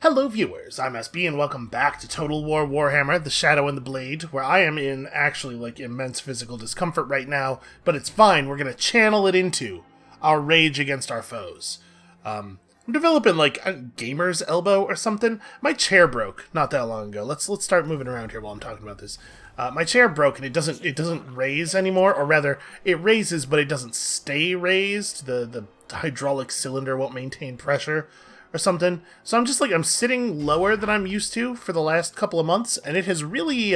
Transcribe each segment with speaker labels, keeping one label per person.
Speaker 1: Hello viewers, I'm SB and welcome back to Total War Warhammer, The Shadow and the Blade, where I am in actually immense physical discomfort right now, but it's fine, we're gonna channel it into our rage against our foes. I'm developing a gamer's elbow or something. My chair broke not that long ago. Let's start moving around here while I'm talking about this. My chair broke and it doesn't raise anymore, or rather, it raises but it doesn't stay raised. The hydraulic cylinder won't maintain pressure or something. So I'm sitting lower than I'm used to for the last couple of months, and it has really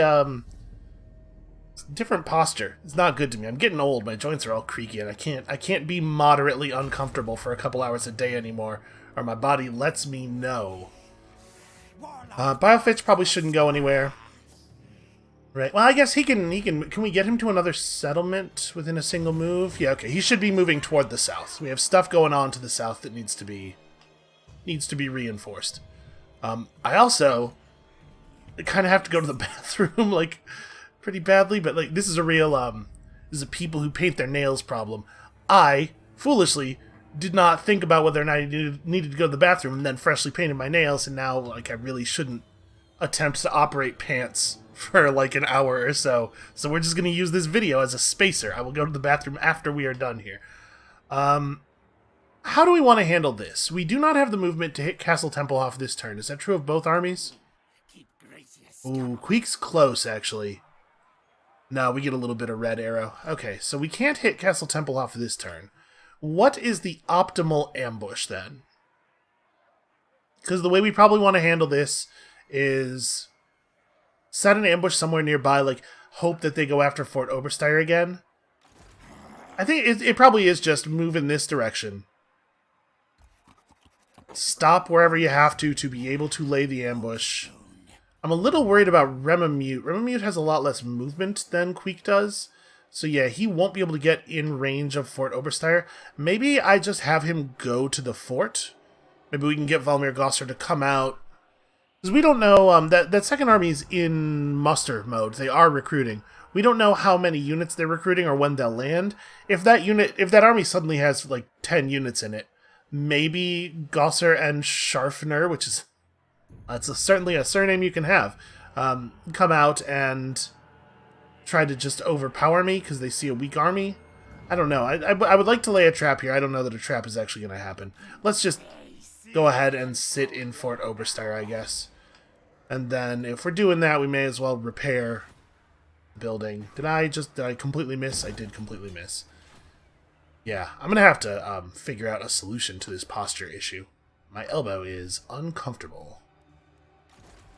Speaker 1: different posture. It's not good to me. I'm getting old. My joints are all creaky, and I can't be moderately uncomfortable for a couple hours a day anymore, or my body lets me know. Biofitch probably shouldn't go anywhere. Right. Well, I guess he can. Can we get him to another settlement within a single move? Yeah. Okay. He should be moving toward the south. We have stuff going on to the south that needs to be reinforced. I also kind of have to go to the bathroom, pretty badly, but this is a real, this is a people who paint their nails problem. I, foolishly, did not think about whether or not I needed to go to the bathroom and then freshly painted my nails, and now, I really shouldn't attempt to operate pants for, an hour or so. So we're just going to use this video as a spacer. I will go to the bathroom after we are done here. How do we want to handle this? We do not have the movement to hit Castle Tempelhof this turn. Is that true of both armies? Ooh, Queek's close, actually. No, we get a little bit of red arrow. Okay, so we can't hit Castle Tempelhof this turn. What is the optimal ambush, then? Because the way we probably want to handle this is set an ambush somewhere nearby, hope that they go after Fort Oberstyre again. I think it probably is just move in this direction. Stop wherever you have to be able to lay the ambush. I'm a little worried about Remamute. Remamute has a lot less movement than Queek does. So yeah, he won't be able to get in range of Fort Oberstyre. Maybe I just have him go to the fort. Maybe we can get Valmir Gosser to come out. Because we don't know, that second army is in muster mode. They are recruiting. We don't know how many units they're recruiting or when they'll land. If that army suddenly has 10 units in it, maybe Gosser and Scharfner, which is certainly a surname you can have, come out and try to just overpower me because they see a weak army. I don't know. I would like to lay a trap here. I don't know that a trap is actually going to happen. Let's just go ahead and sit in Fort Oberstyre, I guess. And then if we're doing that, we may as well repair the building. Did I completely miss? I did completely miss. Yeah, I'm going to have to figure out a solution to this posture issue. My elbow is uncomfortable.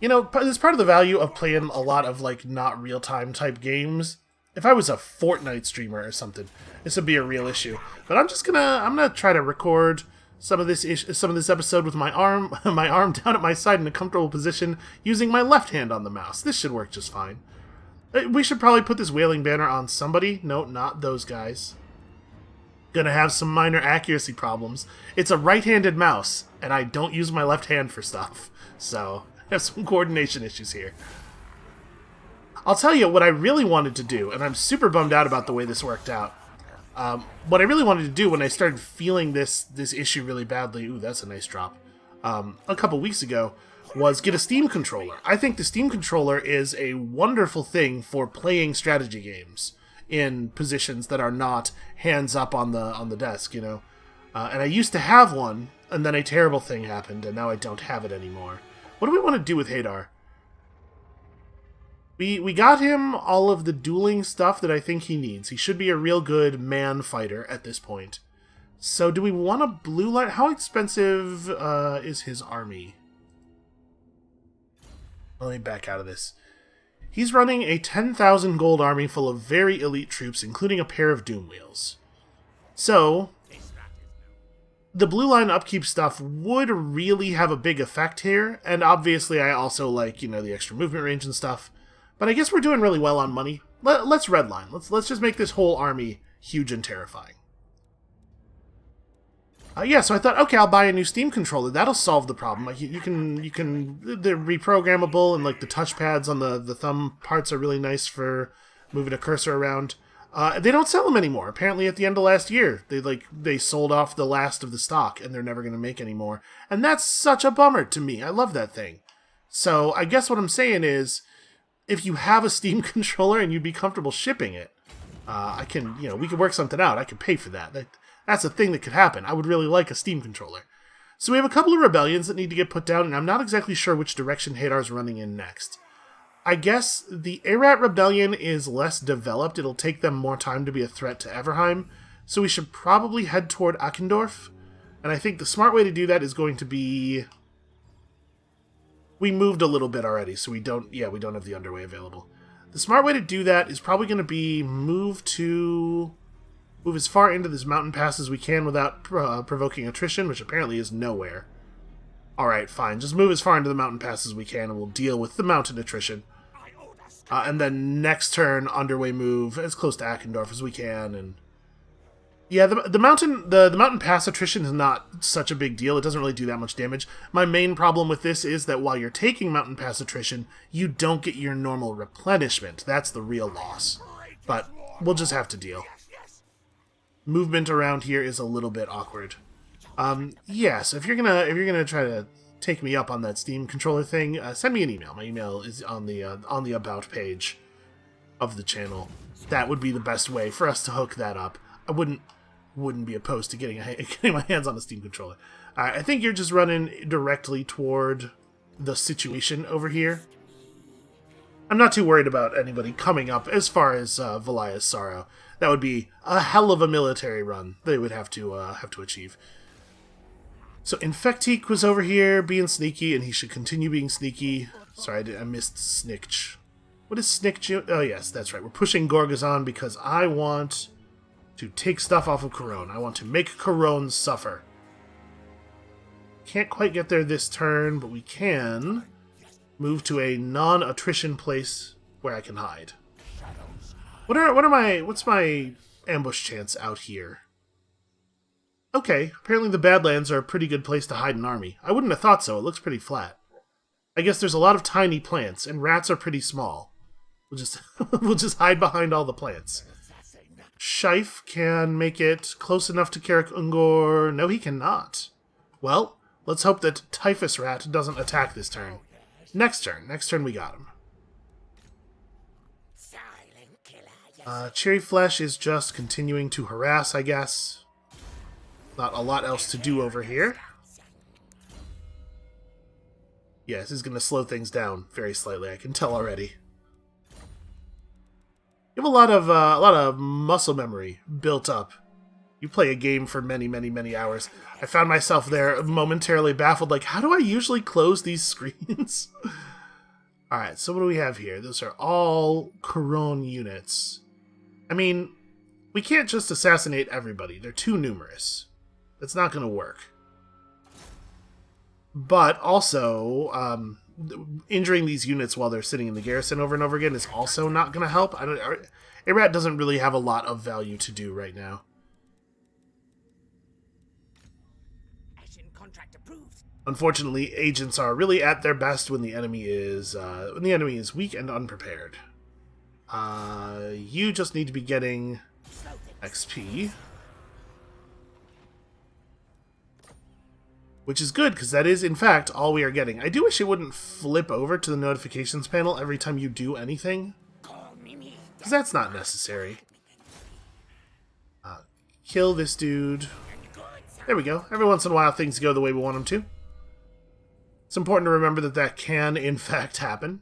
Speaker 1: You know, this is part of the value of playing a lot of, not real-time type games. If I was a Fortnite streamer or something, this would be a real issue. But I'm gonna try to record some of this episode with my arm down at my side in a comfortable position, using my left hand on the mouse. This should work just fine. We should probably put this whaling banner on somebody. No, not those guys. Gonna have some minor accuracy problems. It's a right-handed mouse, and I don't use my left hand for stuff. So, I have some coordination issues here. I'll tell you what I really wanted to do, and I'm super bummed out about the way this worked out. What I really wanted to do when I started feeling this issue really badly, ooh, that's a nice drop, a couple weeks ago, was get a Steam controller. I think the Steam controller is a wonderful thing for playing strategy games in positions that are not hands up on the desk, and I used to have one, and then a terrible thing happened, and now I don't have it anymore. What do we want to do with Hadar? We got him all of the dueling stuff that I think he needs. He should be a real good man fighter at this point. So do we want a blue light? How expensive is his army? Let me back out of this. He's running a 10,000 gold army full of very elite troops, including a pair of doom wheels. So, the blue line upkeep stuff would really have a big effect here, and obviously I also like, the extra movement range and stuff. But I guess we're doing really well on money. Let's redline. Let's just make this whole army huge and terrifying. Yeah, so I thought, okay, I'll buy a new Steam controller. That'll solve the problem. They're reprogrammable, and the touchpads on the thumb parts are really nice for moving a cursor around. They don't sell them anymore. Apparently at the end of last year, they sold off the last of the stock, and they're never going to make any more. And that's such a bummer to me. I love that thing. So I guess what I'm saying is, if you have a Steam controller and you'd be comfortable shipping it, we could work something out. I could pay for that. That's a thing that could happen. I would really like a Steam controller. So we have a couple of rebellions that need to get put down, and I'm not exactly sure which direction Hadar's running in next. I guess the Arat Rebellion is less developed. It'll take them more time to be a threat to Everheim, so we should probably head toward Achendorf. And I think the smart way to do that is going to be... We moved a little bit already, so we don't have the underway available. The smart way to do that is probably going to be move as far into this mountain pass as we can without provoking attrition, which apparently is nowhere. Alright, fine. Just move as far into the mountain pass as we can, and we'll deal with the mountain attrition. And then next turn, underway move as close to Achendorf as we can, and... Yeah, the mountain pass attrition is not such a big deal. It doesn't really do that much damage. My main problem with this is that while you're taking mountain pass attrition, you don't get your normal replenishment. That's the real loss. But we'll just have to deal. Movement around here is a little bit awkward. So if you're gonna try to take me up on that Steam controller thing, send me an email. My email is on the about page of the channel. That would be the best way for us to hook that up. I wouldn't be opposed to getting my hands on a Steam controller. I think you're just running directly toward the situation over here. I'm not too worried about anybody coming up as far as Valia's Sorrow. That would be a hell of a military run they would have to achieve. So Infectique was over here being sneaky, and he should continue being sneaky. Sorry, I missed Snikch. What is Snikch? Oh yes, that's right. We're pushing Gorgazon because I want to take stuff off of Corone. I want to make Corone suffer. Can't quite get there this turn, but we can move to a non-attrition place where I can hide. What's my ambush chance out here? Okay, apparently the Badlands are a pretty good place to hide an army. I wouldn't have thought so. It looks pretty flat. I guess there's a lot of tiny plants, and rats are pretty small. We'll just hide behind all the plants. Scheif can make it close enough to Karak Ungor. No, he cannot. Well, let's hope that Typhus Rat doesn't attack this turn. Next turn we got him. Cherry Flesh is just continuing to harass, I guess. Not a lot else to do over here. Yeah, this is going to slow things down very slightly, I can tell already. You have a lot of muscle memory built up. You play a game for many, many, many hours. I found myself there momentarily baffled, like, how do I usually close these screens? Alright, so what do we have here? Those are all Corone units. I mean, we can't just assassinate everybody. They're too numerous. That's not going to work. But also, injuring these units while they're sitting in the garrison over and over again is also not going to help. Arat doesn't really have a lot of value to do right now. Unfortunately, agents are really at their best when the enemy is weak and unprepared. You just need to be getting XP. Which is good, because that is, in fact, all we are getting. I do wish it wouldn't flip over to the notifications panel every time you do anything. Because that's not necessary. Kill this dude. There we go. Every once in a while, things go the way we want them to. It's important to remember that that can, in fact, happen.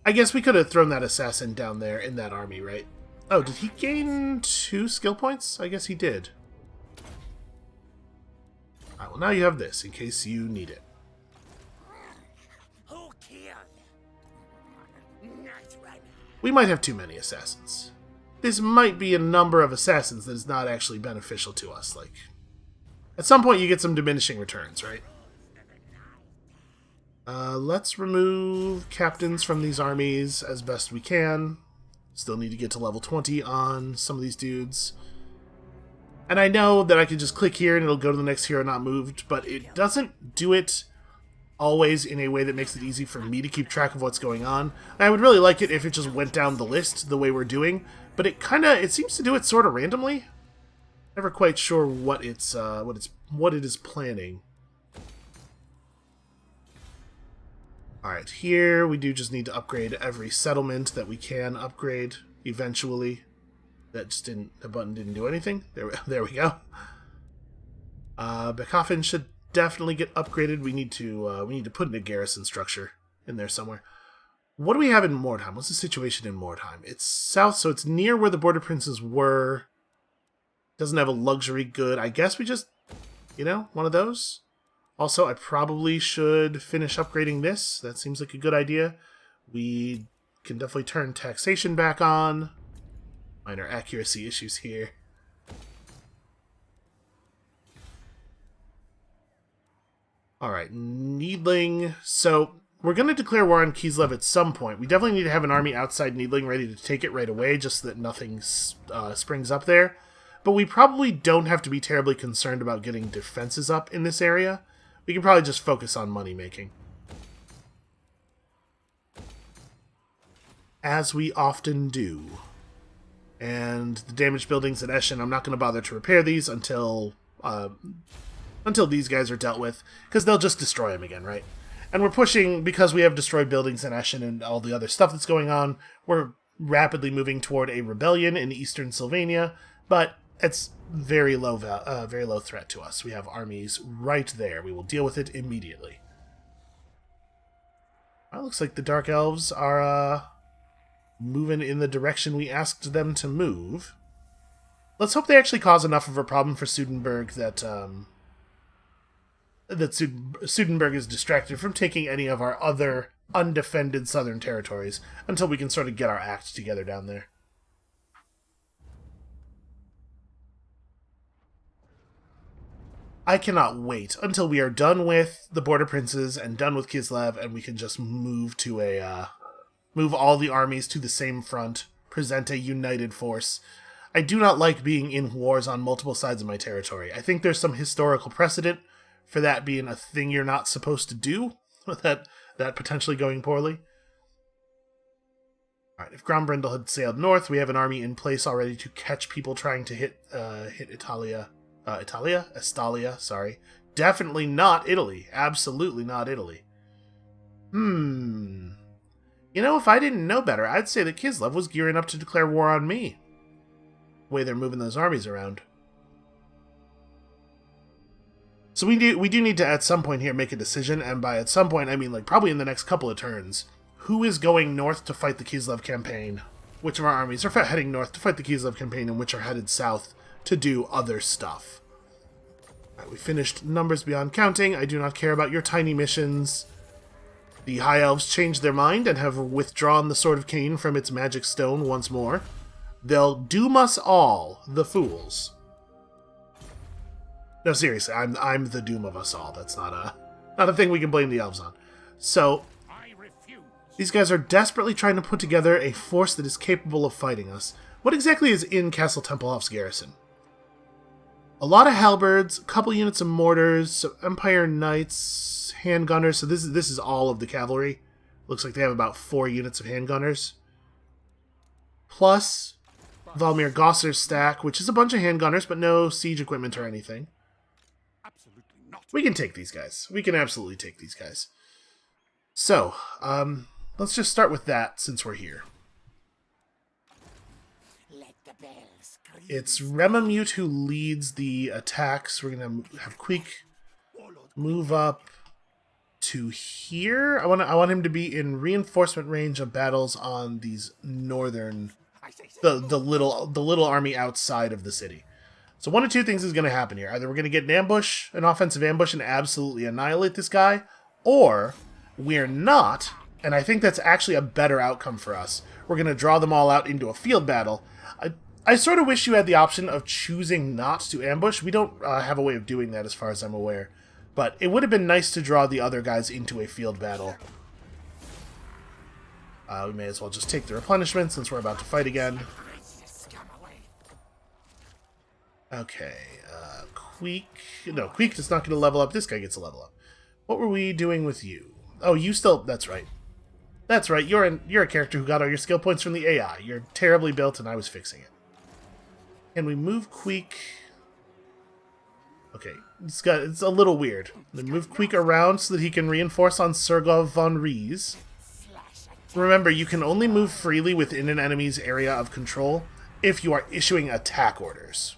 Speaker 1: I guess we could have thrown that assassin down there in that army, right? Oh, did he gain 2 skill points? I guess he did. Alright, well now you have this, in case you need it. We might have too many assassins. This might be a number of assassins that is not actually beneficial to us. Like, at some point you get some diminishing returns, right? Let's remove captains from these armies as best we can. Still need to get to level 20 on some of these dudes. And I know that I can just click here and it'll go to the next hero not moved, but it doesn't do it always in a way that makes it easy for me to keep track of what's going on. I would really like it if it just went down the list the way we're doing, but it seems to do it sort of randomly. Never quite sure what it is planning. Alright, here we do just need to upgrade every settlement that we can upgrade eventually. That just didn't, the button didn't do anything. There we go. Bekoffen should definitely get upgraded. We need to put in a garrison structure in there somewhere. What do we have in Mordheim? What's the situation in Mordheim? It's south, so it's near where the border princes were. Doesn't have a luxury good. I guess we just, one of those. Also, I probably should finish upgrading this. That seems like a good idea. We can definitely turn taxation back on. Minor accuracy issues here. Alright, Needling. So, we're going to declare war on Kislev at some point. We definitely need to have an army outside Needling ready to take it right away, just so that nothing springs up there. But we probably don't have to be terribly concerned about getting defenses up in this area. We can probably just focus on money making. As we often do. And the damaged buildings at Eschen, I'm not going to bother to repair these until these guys are dealt with, because they'll just destroy them again, right? And we're pushing, because we have destroyed buildings in Eschen and all the other stuff that's going on, we're rapidly moving toward a rebellion in eastern Sylvania, but it's very low threat to us. We have armies right there. We will deal with it immediately. Well, looks like the Dark Elves are moving in the direction we asked them to move. Let's hope they actually cause enough of a problem for Sudenburg that Sudenburg is distracted from taking any of our other undefended southern territories until we can sort of get our act together down there. I cannot wait until we are done with the Border Princes and done with Kislev, and we can just move to move all the armies to the same front, present a united force. I do not like being in wars on multiple sides of my territory. I think there's some historical precedent for that being a thing you're not supposed to do, that potentially going poorly. Alright, if Grombrindle had sailed north, we have an army in place already to catch people trying to hit Estalia, sorry. Definitely not Italy. Absolutely not Italy. If I didn't know better, I'd say that Kislev was gearing up to declare war on me. The way they're moving those armies around. So we do need to, at some point here, make a decision, and by at some point, I mean, probably in the next couple of turns. Who is going north to fight the Kislev campaign? Which of our armies are heading north to fight the Kislev campaign, and which are headed south to do other stuff? Alright, we finished Numbers Beyond Counting. I do not care about your tiny missions. The High Elves changed their mind and have withdrawn the Sword of Cain from its magic stone once more. They'll doom us all, the fools. No, seriously, I'm the doom of us all. That's not a thing we can blame the elves on. So, these guys are desperately trying to put together a force that is capable of fighting us. What exactly is in Castle Tempelhof's garrison? A lot of halberds, a couple units of mortars, some Empire Knights, handgunners. So this is all of the cavalry. Looks like they have about 4 units of handgunners. Plus Valmir Gossar's stack, which is a bunch of handgunners, but no siege equipment or anything. We can take these guys. We can absolutely take these guys. So, let's just start with that since we're here. It's Remamute who leads the attacks. We're going to have Queek move up to here. I want him to be in reinforcement range of battles on these northern, the little army outside of the city. So one of two things is going to happen here. Either we're going to get an offensive ambush and absolutely annihilate this guy, or we're not, and I think that's actually a better outcome for us. We're going to draw them all out into a field battle. I sort of wish you had the option of choosing not to ambush. We don't have a way of doing that as far as I'm aware. But it would have been nice to draw the other guys into a field battle. We may as well just take the replenishment since we're about to fight again. Okay, Queek... No, Queek is not going to level up. This guy gets a level up. What were we doing with you? Oh, you still... That's right. That's right. You're a character who got all your skill points from the AI. You're terribly built, and I was fixing it. Can we move Queek? Okay, it's a little weird. Then move Queek around so that he can reinforce on Sergov von Rees. Remember, you can only move freely within an enemy's area of control if you are issuing attack orders.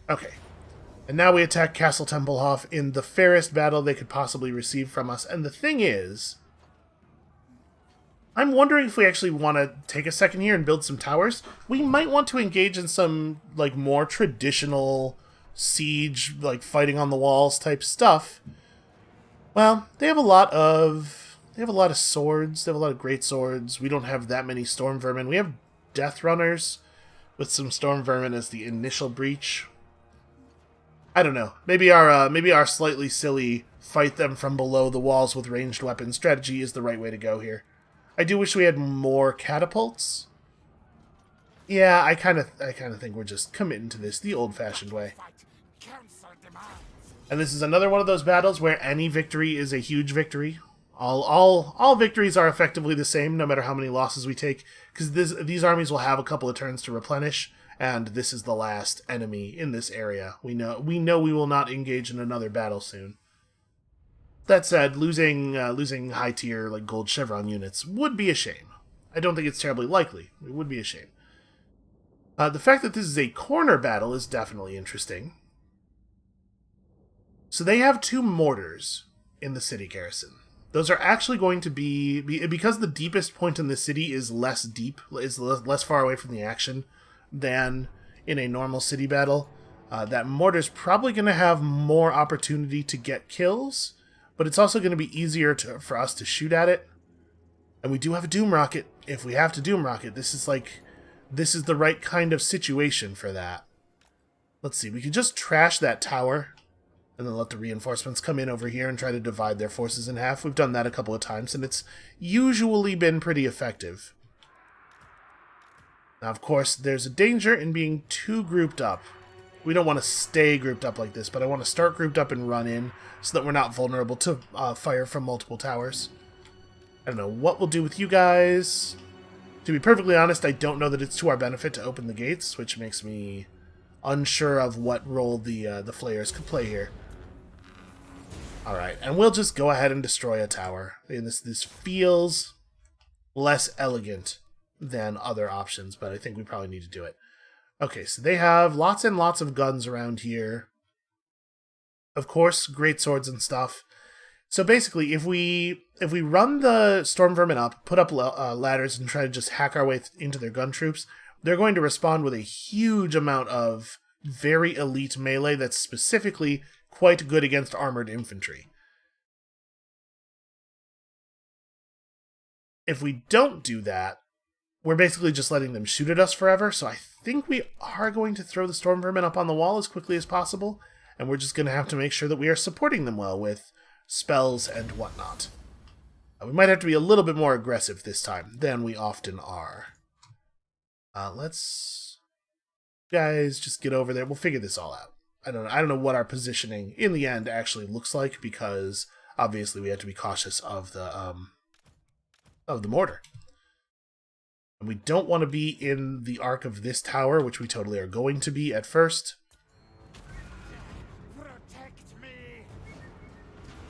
Speaker 1: Okay. And now we attack Castle Tempelhof in the fairest battle they could possibly receive from us. And the thing is, I'm wondering if we actually want to take a second here and build some towers. We might want to engage in some, like, more traditional siege, like, fighting on the walls type stuff. Well, they have a lot of swords. They have a lot of great swords. We don't have that many storm vermin. We have death runners with some storm vermin as the initial breach. I don't know. Maybe our slightly silly fight them from below the walls with ranged weapons strategy is the right way to go here. I do wish we had more catapults. Yeah, I kind of think we're just committing to this the old-fashioned way. And this is another one of those battles where any victory is a huge victory. All victories are effectively the same, no matter how many losses we take, because these armies will have a couple of turns to replenish, and this is the last enemy in this area. We know we will not engage in another battle soon. That said, losing high tier like gold chevron units would be a shame. I don't think it's terribly likely. It would be a shame. The fact that this is a corner battle is definitely interesting. So they have 2 mortars in the city garrison. Those are actually going to be because the deepest point in the city is less deep, is less far away from the action than in a normal city battle. That mortar's probably going to have more opportunity to get kills, but it's also going to be easier for us to shoot at it. And we do have a Doom Rocket. If we have to Doom Rocket, this is the right kind of situation for that. Let's see, we can just trash that tower and then let the reinforcements come in over here and try to divide their forces in half. We've done that a couple of times, and it's usually been pretty effective. Now, of course, there's a danger in being too grouped up. We don't want to stay grouped up like this, but I want to start grouped up and run in so that we're not vulnerable to fire from multiple towers. I don't know what we'll do with you guys. To be perfectly honest, I don't know that it's to our benefit to open the gates, which makes me unsure of what role the flayers could play here. Alright, and we'll just go ahead and destroy a tower. And this feels less elegant than other options, but I think we probably need to do it. Okay, so they have lots and lots of guns around here. Of course, great swords and stuff. So basically, if we run the storm vermin up, put up ladders, and try to just hack our way into their gun troops, they're going to respond with a huge amount of very elite melee that's specifically quite good against armored infantry. If we don't do that, we're basically just letting them shoot at us forever, so I think we are going to throw the storm vermin up on the wall as quickly as possible, and we're just going to have to make sure that we are supporting them well with spells and whatnot. We might have to be a little bit more aggressive this time than we often are. Let's guys just get over there. We'll figure this all out. I don't know what our positioning in the end actually looks like, because obviously we have to be cautious of the mortar. And we don't want to be in the arc of this tower, which we totally are going to be at first.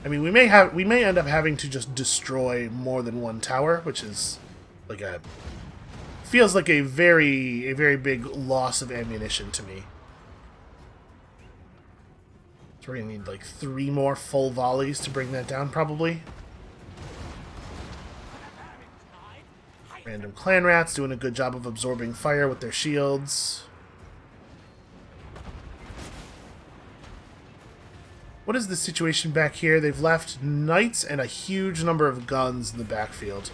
Speaker 1: I mean, we may end up having to just destroy more than one tower, which is like feels like a very big loss of ammunition to me. So we're gonna need like 3 more full volleys to bring that down, probably. Random clan rats doing a good job of absorbing fire with their shields. What is the situation back here? They've left knights and a huge number of guns in the backfield.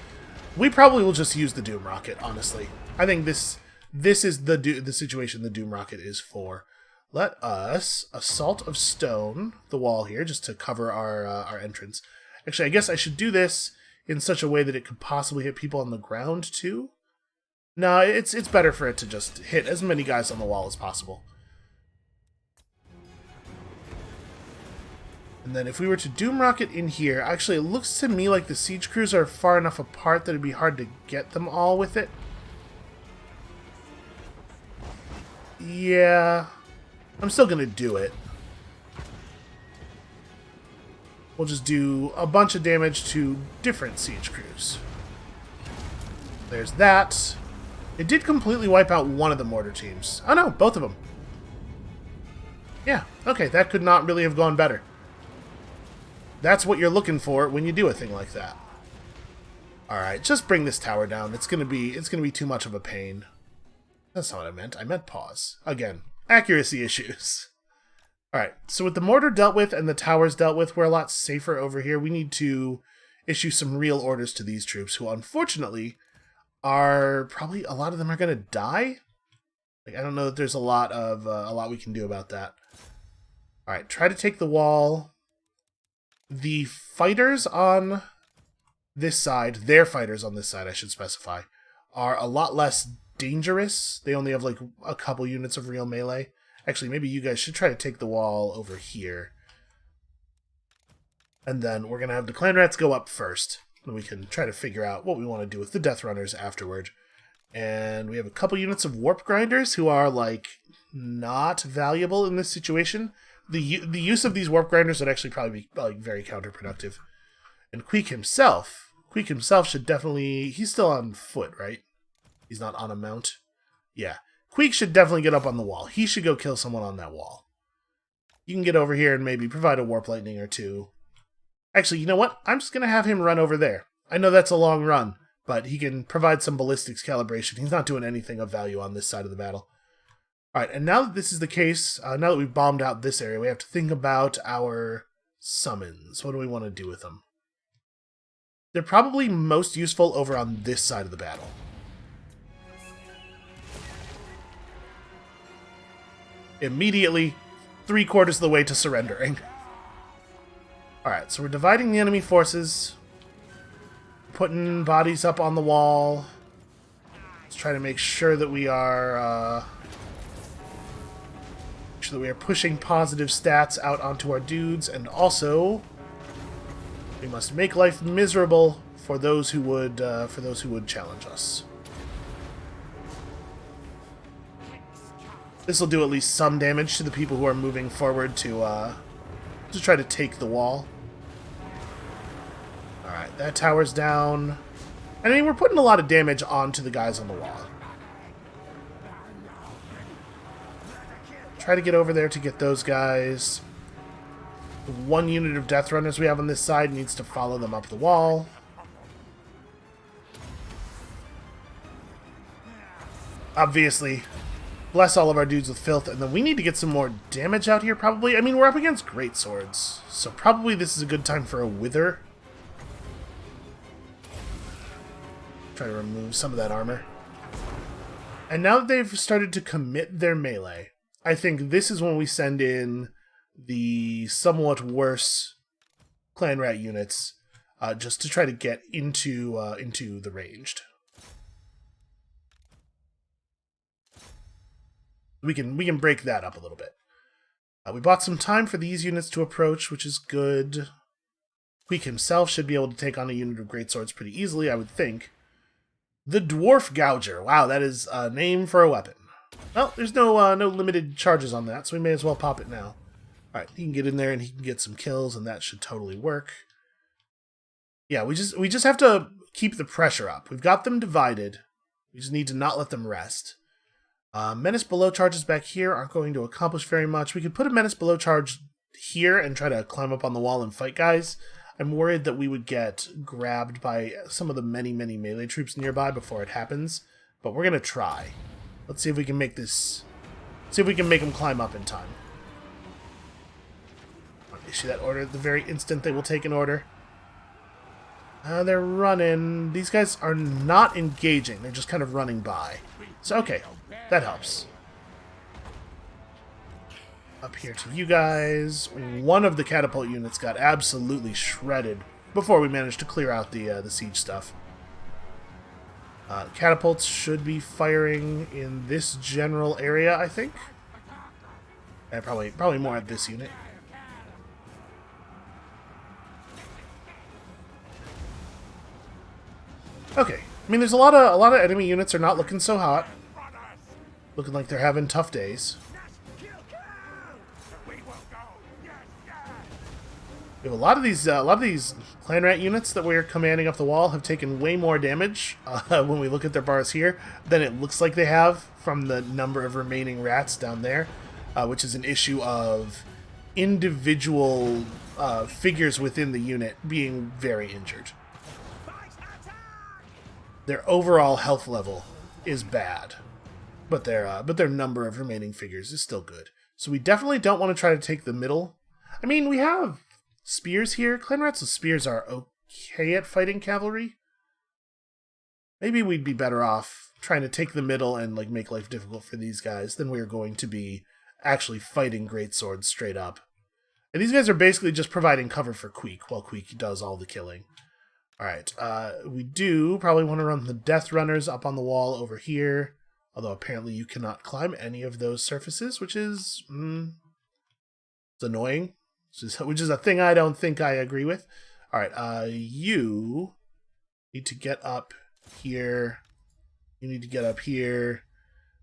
Speaker 1: We probably will just use the Doom Rocket, honestly. I think this is the situation the Doom Rocket is for. Let us Assault of Stone the wall here, just to cover our entrance. Actually, I guess I should do this in such a way that it could possibly hit people on the ground, too. No, it's better for it to just hit as many guys on the wall as possible. And then if we were to Doom Rocket in here, actually it looks to me like the siege crews are far enough apart that it'd be hard to get them all with it. Yeah, I'm still going to do it. We'll just do a bunch of damage to different siege crews. There's that. It did completely wipe out one of the mortar teams. Oh no, both of them. Yeah, okay, that could not really have gone better. That's what you're looking for when you do a thing like that. Alright, just bring this tower down. It's gonna be too much of a pain. That's not what I meant. I meant pause. Again, accuracy issues. Alright, so with the mortar dealt with and the towers dealt with, we're a lot safer over here. We need to issue some real orders to these troops, who unfortunately are probably, a lot of them are gonna die. Like, I don't know that there's a lot we can do about that. Alright, try to take the wall. The fighters on this side, their fighters on this side, I should specify, are a lot less dangerous. They only have like a couple units of real melee. Actually, maybe you guys should try to take the wall over here. And then we're going to have the clan rats go up first. And we can try to figure out what we want to do with the death runners afterward. And we have a couple units of warp grinders who are like not valuable in this situation. The use of these warp grinders would actually probably be like very counterproductive. And Queek himself should definitely, he's still on foot, right? He's not on a mount. Yeah. Queek should definitely get up on the wall. He should go kill someone on that wall. You can get over here and maybe provide a warp lightning or two. Actually, you know what? I'm just going to have him run over there. I know that's a long run, but he can provide some ballistics calibration. He's not doing anything of value on this side of the battle. Alright, and now that this is the case, now that we've bombed out this area, we have to think about our summons. What do we want to do with them? They're probably most useful over on this side of the battle. Immediately, 3/4 of the way to surrendering. Alright, so we're dividing the enemy forces. Putting bodies up on the wall. Let's try to make sure that we are... that we are pushing positive stats out onto our dudes, and also we must make life miserable for those who would challenge us. This will do at least some damage to the people who are moving forward to try to take the wall. All right, that tower's down. I mean, we're putting a lot of damage onto the guys on the wall. Try to get over there to get those guys. The one unit of death runners we have on this side needs to follow them up the wall. Obviously, bless all of our dudes with filth, and then we need to get some more damage out here, probably. I mean, we're up against great swords, so probably this is a good time for a wither. Try to remove some of that armor. And now that they've started to commit their melee, I think this is when we send in the somewhat worse clan rat units, just to try to get into the ranged. We can break that up a little bit. We bought some time for these units to approach, which is good. Queek himself should be able to take on a unit of greatswords pretty easily, I would think. The Dwarf Gouger. Wow, that is a name for a weapon. Well, there's no limited charges on that, so we may as well pop it now. Alright, he can get in there and he can get some kills, and that should totally work. Yeah, we just have to keep the pressure up. We've got them divided. We just need to not let them rest. Menace below charges back here aren't going to accomplish very much. We could put a menace below charge here and try to climb up on the wall and fight guys. I'm worried that we would get grabbed by some of the many melee troops nearby before it happens, but we're going to try. Let's see if we can make this... see if we can make them climb up in time. I'll issue that order at the very instant they will take an order. They're running. These guys are not engaging. They're just kind of running by. So, okay. That helps. Up here to you guys. One of the catapult units got absolutely shredded before we managed to clear out the siege stuff. Catapults should be firing in this general area, I think. And probably more at this unit. Okay. I mean, there's a lot of enemy units are not looking so hot. Looking like they're having tough days. We have a lot of these clan rat units that we're commanding up the wall have taken way more damage when we look at their bars here than it looks like they have from the number of remaining rats down there, which is an issue of individual figures within the unit being very injured. Their overall health level is bad, but their number of remaining figures is still good. So we definitely don't want to try to take the middle. I mean, we have spears here. Clan rats with spears are okay at fighting cavalry. Maybe we'd be better off trying to take the middle and like make life difficult for these guys than we're going to be actually fighting great swords straight up. And these guys are basically just providing cover for Queek while Queek does all the killing. Alright, we do probably want to run the Death Runners up on the wall over here. Although apparently you cannot climb any of those surfaces, which is it's annoying. Which is a thing I don't think I agree with. Alright, you need to get up here. You need to get up here.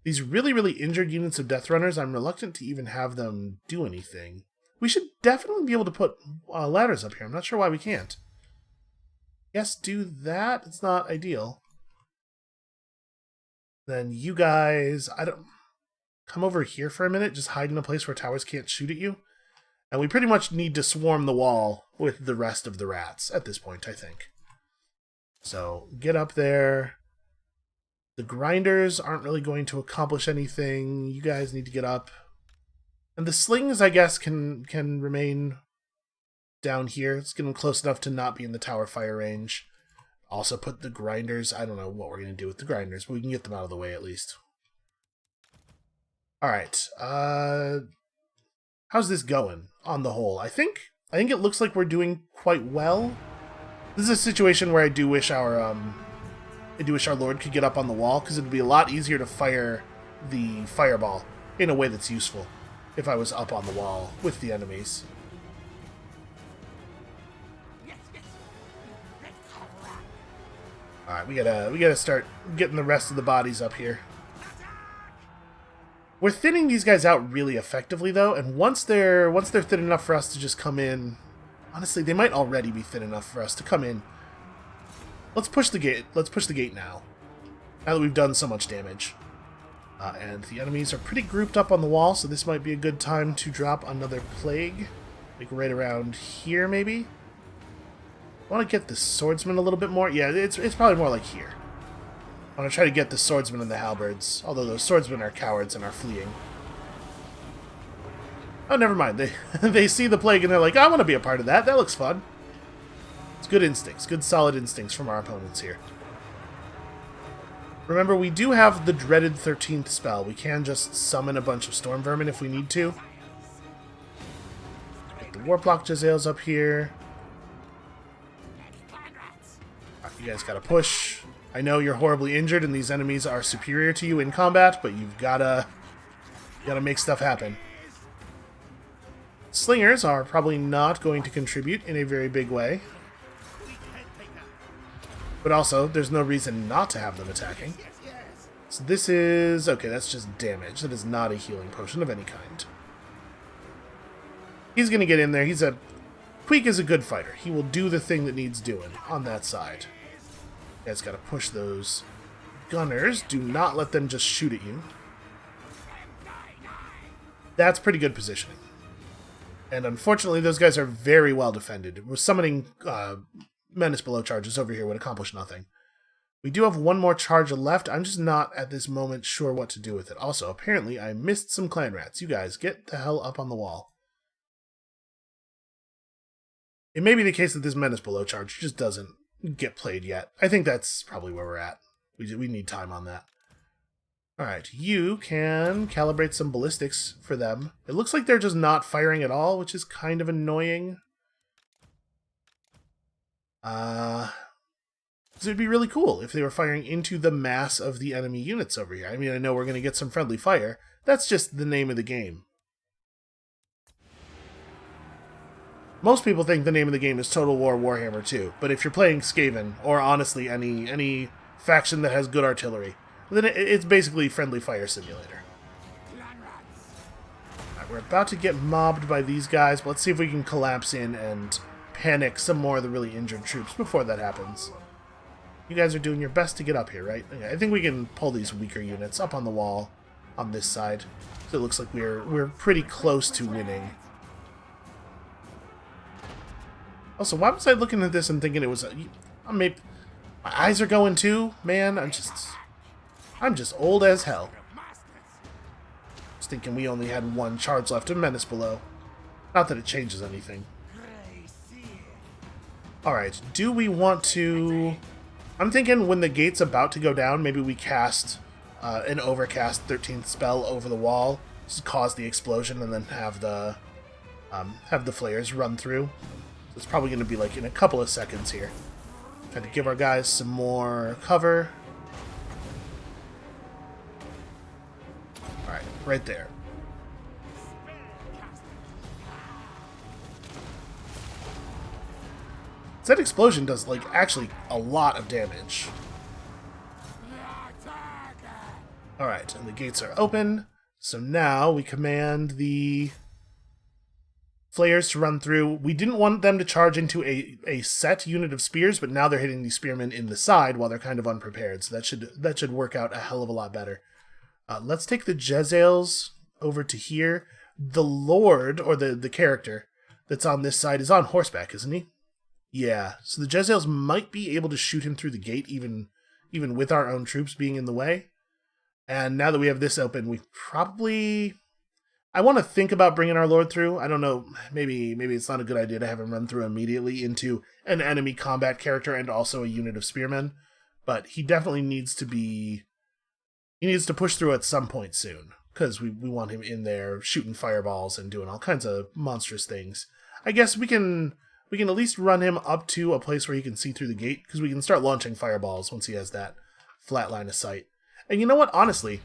Speaker 1: These really, really injured units of Death Runners, I'm reluctant to even have them do anything. We should definitely be able to put ladders up here. I'm not sure why we can't. Yes, do that. It's not ideal. Then you guys, come over here for a minute. Just hide in a place where towers can't shoot at you. And we pretty much need to swarm the wall with the rest of the rats at this point, I think. So, get up there. The grinders aren't really going to accomplish anything. You guys need to get up. And the slings, I guess, can remain down here. It's getting close enough to not be in the tower fire range. Also put the grinders. I don't know what we're going to do with the grinders, but we can get them out of the way at least. Alright. How's this going on the whole? I think it looks like we're doing quite well. This is a situation where I do wish our Lord could get up on the wall, because it would be a lot easier to fire the fireball in a way that's useful if I was up on the wall with the enemies. Alright, we gotta start getting the rest of the bodies up here. We're thinning these guys out really effectively, though, and once they're thin enough for us to just come in, honestly, they might already be thin enough for us to come in. Let's push the gate. Let's push the gate now. Now that we've done so much damage. And the enemies are pretty grouped up on the wall, so this might be a good time to drop another plague. Like right around here, maybe? I want to get the swordsman a little bit more. Yeah, it's probably more like here. I want to try to get the swordsman and the halberds, although those swordsmen are cowards and are fleeing. Oh, never mind. They see the plague and they're like, I want to be a part of that. That looks fun. It's good instincts. Good solid instincts from our opponents here. Remember, we do have the dreaded 13th spell. We can just summon a bunch of storm vermin if we need to. Get the Warplock Jezzails up here. Right, you guys gotta push. I know you're horribly injured and these enemies are superior to you in combat, but you gotta make stuff happen. Slingers are probably not going to contribute in a very big way. But also, there's no reason not to have them attacking. So this is... okay, that's just damage. That is not a healing potion of any kind. He's going to get in there. Queek is a good fighter. He will do the thing that needs doing on that side. You guys got to push those gunners. Do not let them just shoot at you. That's pretty good positioning. And unfortunately, those guys are very well defended. We're summoning... Menace Below charges over here would accomplish nothing. We do have one more charge left. I'm just not, at this moment, sure what to do with it. Also, apparently, I missed some clan rats. You guys, get the hell up on the wall. It may be the case that this Menace Below charge just doesn't get played yet. I think that's probably where we're at. We need time on that. Alright, you can calibrate some ballistics for them. It looks like they're just not firing at all, which is kind of annoying. It would be really cool if they were firing into the mass of the enemy units over here. I mean, I know we're going to get some friendly fire. That's just the name of the game. Most people think the name of the game is Total War Warhammer 2, but if you're playing Skaven, or honestly any faction that has good artillery, then it's basically Friendly Fire Simulator. Right, we're about to get mobbed by these guys, but let's see if we can collapse in and panic some more of the really injured troops before that happens. You guys are doing your best to get up here, right? Okay, I think we can pull these weaker units up on the wall on this side. So it looks like we're pretty close to winning. Also, why was I looking at this and thinking it was maybe my eyes are going too? Man, I'm just old as hell. Just thinking we only had one charge left of Menace below. Not that it changes anything. Alright, do we want to... I'm thinking when the gate's about to go down, maybe we cast an overcast 13th spell over the wall, just cause the explosion, and then have the flares run through. So it's probably going to be like in a couple of seconds here. Try to give our guys some more cover. Alright, right there. That explosion does, like, actually a lot of damage. Alright, and the gates are open. So now we command the flares to run through. We didn't want them to charge into a set unit of spears, but now they're hitting these spearmen in the side while they're kind of unprepared. So that should work out a hell of a lot better. Let's take the Jezzails over to here. The Lord, or the character that's on this side, is on horseback, isn't he? Yeah, so the Jezzails might be able to shoot him through the gate, even with our own troops being in the way. And now that we have this open, we probably... I want to think about bringing our Lord through. I don't know, maybe it's not a good idea to have him run through immediately into an enemy combat character and also a unit of spearmen. But he definitely needs to be... He needs to push through at some point soon, because we want him in there shooting fireballs and doing all kinds of monstrous things. I guess we can at least run him up to a place where he can see through the gate, because we can start launching fireballs once he has that flat line of sight. And you know what? Honestly,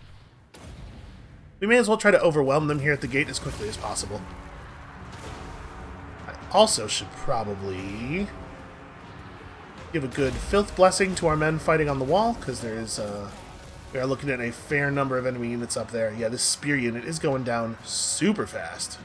Speaker 1: we may as well try to overwhelm them here at the gate as quickly as possible. I also should probably give a good filth blessing to our men fighting on the wall, because we are looking at a fair number of enemy units up there. Yeah, this spear unit is going down super fast.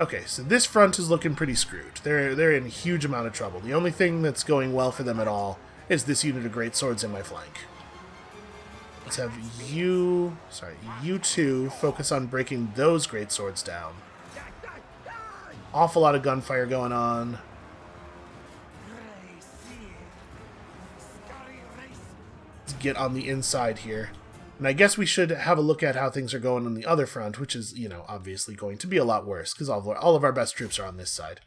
Speaker 1: Okay, so this front is looking pretty screwed. They're in a huge amount of trouble. The only thing that's going well for them at all is this unit of great swords in my flank. Let's have you two focus on breaking those great swords down. Awful lot of gunfire going on. Let's get on the inside here. And I guess we should have a look at how things are going on the other front, which is, obviously going to be a lot worse, because all of our best troops are on this side.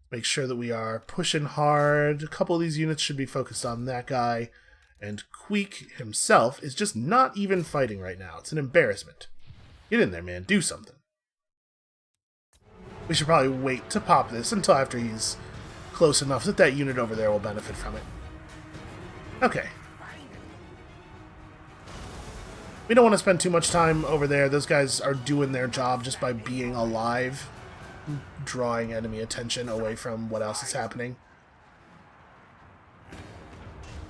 Speaker 1: Make sure that we are pushing hard. A couple of these units should be focused on that guy. And Queek himself is just not even fighting right now. It's an embarrassment. Get in there, man. Do something. We should probably wait to pop this until after he's close enough that unit over there will benefit from it. Okay. We don't want to spend too much time over there. Those guys are doing their job just by being alive, drawing enemy attention away from what else is happening.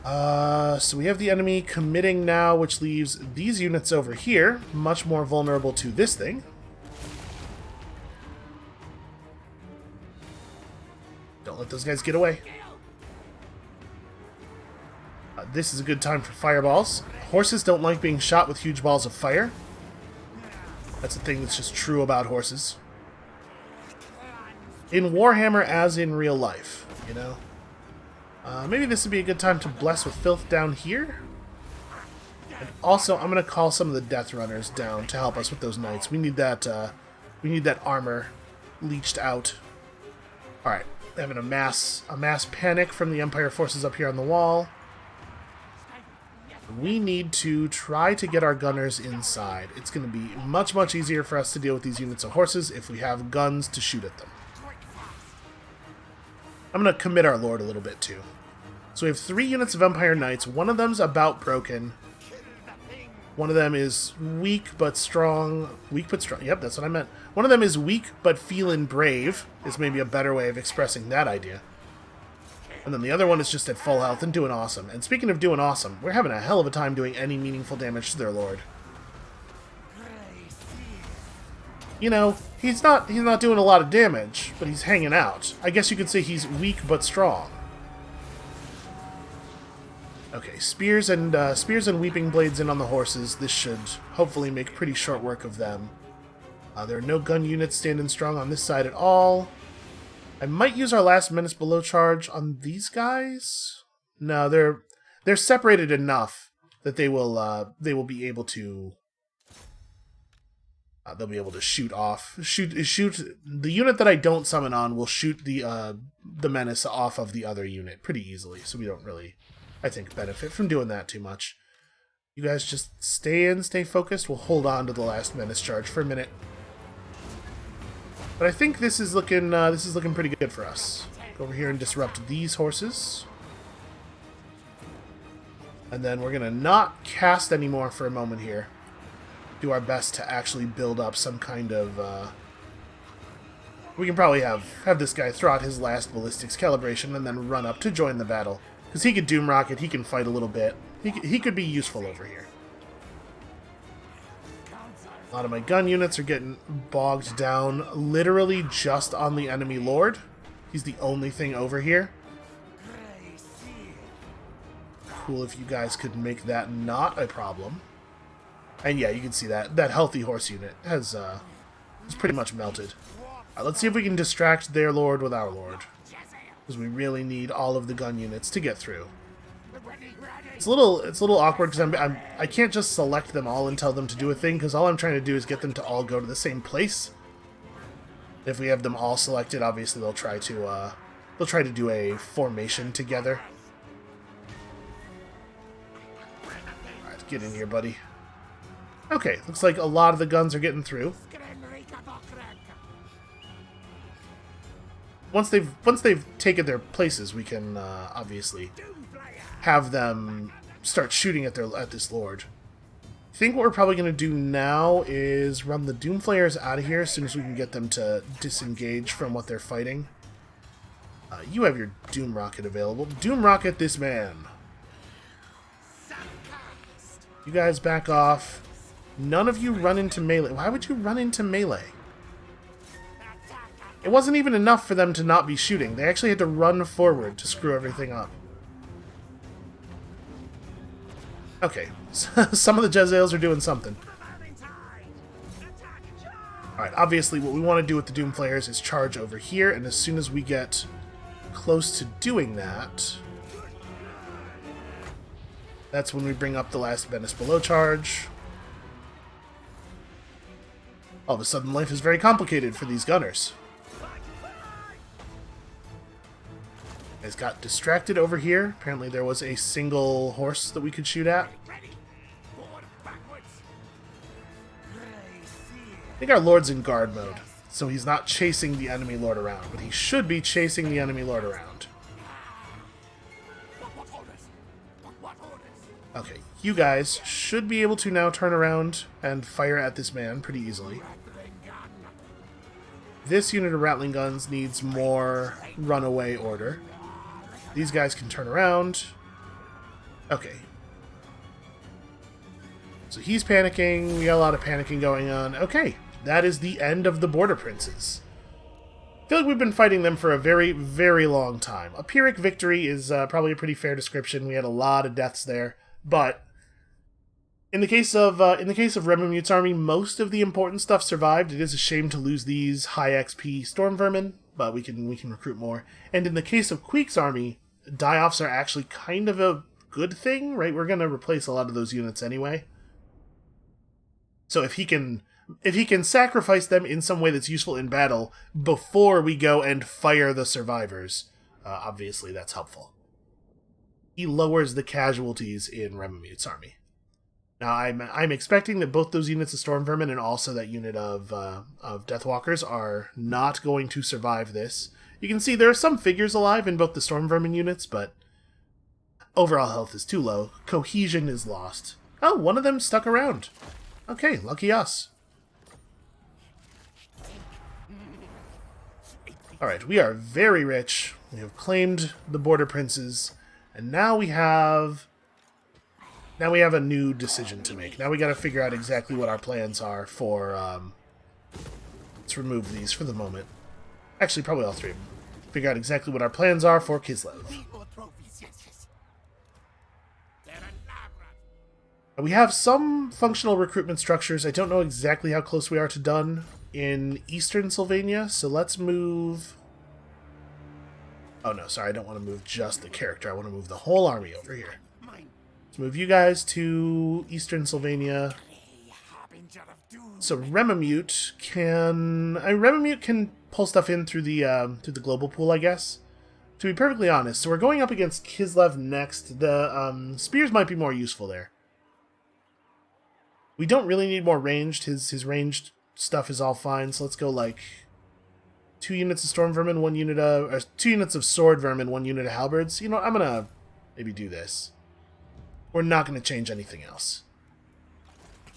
Speaker 1: So we have the enemy committing now, which leaves these units over here much more vulnerable to this thing. Don't let those guys get away. This is a good time for fireballs. Horses don't like being shot with huge balls of fire. That's a thing that's just true about horses. In Warhammer, as in real life, maybe this would be a good time to bless with filth down here. And also, I'm going to call some of the Death Runners down to help us with those knights. We need that armor leached out. Alright, having a mass panic from the Empire forces up here on the wall. We need to try to get our gunners inside. It's going to be much, much easier for us to deal with these units of horses if we have guns to shoot at them. I'm going to commit our Lord a little bit, too. So we have 3 units of Empire Knights. One of them's about broken. One of them is weak but strong. Weak but strong. Yep, that's what I meant. One of them is weak but feeling brave, is maybe a better way of expressing that idea. And then the other one is just at full health and doing awesome. And speaking of doing awesome, we're having a hell of a time doing any meaningful damage to their lord. You know, he's not doing a lot of damage, but he's hanging out. I guess you could say he's weak but strong. Okay, spears and weeping blades in on the horses. This should hopefully make pretty short work of them. There are no gun units standing strong on this side at all. I might use our last menace below charge on these guys. No, they're separated enough that they will be able to. They'll be able to shoot off. Shoot the unit that I don't summon on will shoot the menace off of the other unit pretty easily. So we don't really, I think, benefit from doing that too much. You guys just stay focused. We'll hold on to the last menace charge for a minute. But I think this is looking pretty good for us. Go over here and disrupt these horses. And then we're gonna not cast anymore for a moment here. Do our best to actually build up some kind of we can probably have this guy throw out his last ballistics calibration and then run up to join the battle, because he could doom rocket, he can fight a little bit, he could be useful over here. A lot of my gun units are getting bogged down literally just on the enemy lord. He's the only thing over here. Cool if you guys could make that not a problem. And yeah, you can see that healthy horse unit has pretty much melted. Let's see if we can distract their lord with our lord, because we really need all of the gun units to get through. It's a little awkward because I can't just select them all and tell them to do a thing, because all I'm trying to do is get them to all go to the same place. If we have them all selected, obviously they'll try to do a formation together. All right, get in here, buddy. Okay, looks like a lot of the guns are getting through. Once they've taken their places, we can obviously have them start shooting at this lord. I think what we're probably going to do now is run the Doomflayers out of here as soon as we can get them to disengage from what they're fighting. You have your Doom Rocket available. Doom Rocket this man. You guys back off. None of you run into melee. Why would you run into melee? It wasn't even enough for them to not be shooting. They actually had to run forward to screw everything up. Okay, some of the Jezzails are doing something. Alright, obviously what we want to do with the Doomflayers is charge over here, and as soon as we get close to doing that, that's when we bring up the last menace below charge. All of a sudden, life is very complicated for these gunners. Guys got distracted over here. Apparently there was a single horse that we could shoot at. I think our lord's in guard mode, so he's not chasing the enemy lord around, but he should be chasing the enemy lord around. Okay, you guys should be able to now turn around and fire at this man pretty easily. This unit of Rattling Guns needs more runaway order. These guys can turn around. Okay. So he's panicking. We got a lot of panicking going on. Okay, that is the end of the Border Princes. I feel like we've been fighting them for a very, very long time. A Pyrrhic victory is probably a pretty fair description. We had a lot of deaths there. But in the case of Rememute's army, most of the important stuff survived. It is a shame to lose these high XP storm vermin, but we can recruit more. And in the case of Queek's army, die-offs are actually kind of a good thing, right? We're going to replace a lot of those units anyway. So if he can sacrifice them in some way that's useful in battle before we go and fire the survivors, obviously that's helpful. He lowers the casualties in Rememute's army. Now, I'm expecting that both those units of Storm Vermin and also that unit of Deathwalkers are not going to survive this. You can see there are some figures alive in both the Storm Vermin units, but overall health is too low. Cohesion is lost. Oh, one of them stuck around. Okay, lucky us. Alright, we are very rich. We have claimed the border princes. And now we have a new decision to make. Now we gotta figure out exactly what our plans are for, let's remove these for the moment. Actually, probably all three of them. Figure out exactly what our plans are for Kislev. We have some functional recruitment structures. I don't know exactly how close we are to done in Eastern Sylvania, so let's move... Oh no, sorry, I don't want to move just the character. I want to move the whole army over here. Let's move you guys to Eastern Sylvania. So Remamute can pull stuff in through the global pool, I guess. To be perfectly honest, so we're going up against Kislev next. The spears might be more useful there. We don't really need more ranged. His ranged stuff is all fine. So let's go like 2 units of storm vermin, 1 unit of, or 2 units of sword vermin, 1 unit of halberds. You know, I'm gonna maybe do this. We're not gonna change anything else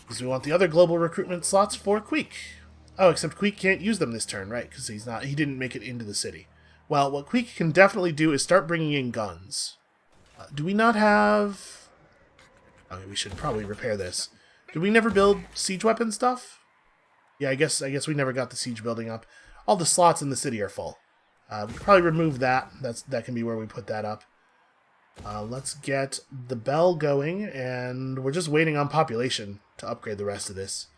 Speaker 1: because we want the other global recruitment slots for Queek. Oh, except Queek can't use them this turn, right? Because he didn't make it into the city. Well, what Queek can definitely do is start bringing in guns. Do we not have? Okay, we should probably repair this. Did we never build siege weapon stuff? Yeah, I guess we never got the siege building up. All the slots in the city are full. We could probably remove that. That can be where we put that up. Let's get the bell going, and we're just waiting on population to upgrade the rest of this.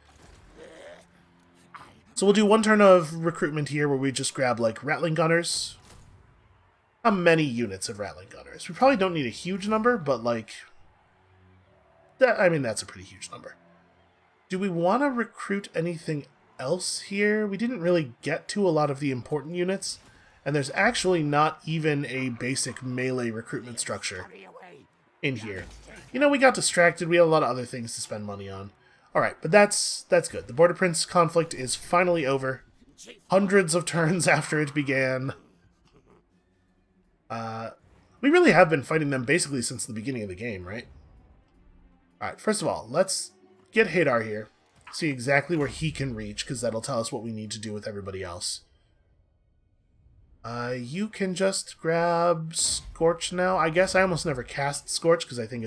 Speaker 1: So we'll do 1 turn of recruitment here where we just grab, like, rattling gunners. Not many units of rattling gunners. We probably don't need a huge number, but, like... that's a pretty huge number. Do we want to recruit anything else here? We didn't really get to a lot of the important units, and there's actually not even a basic melee recruitment structure in here. You know, we got distracted. We had a lot of other things to spend money on. Alright, but that's good. The Border Prince conflict is finally over. Hundreds of turns after it began. We really have been fighting them basically since the beginning of the game, right? Alright, first of all, let's get Hadar here. See exactly where he can reach, because that'll tell us what we need to do with everybody else. You can just grab Scorch now. I guess I almost never cast Scorch, because I think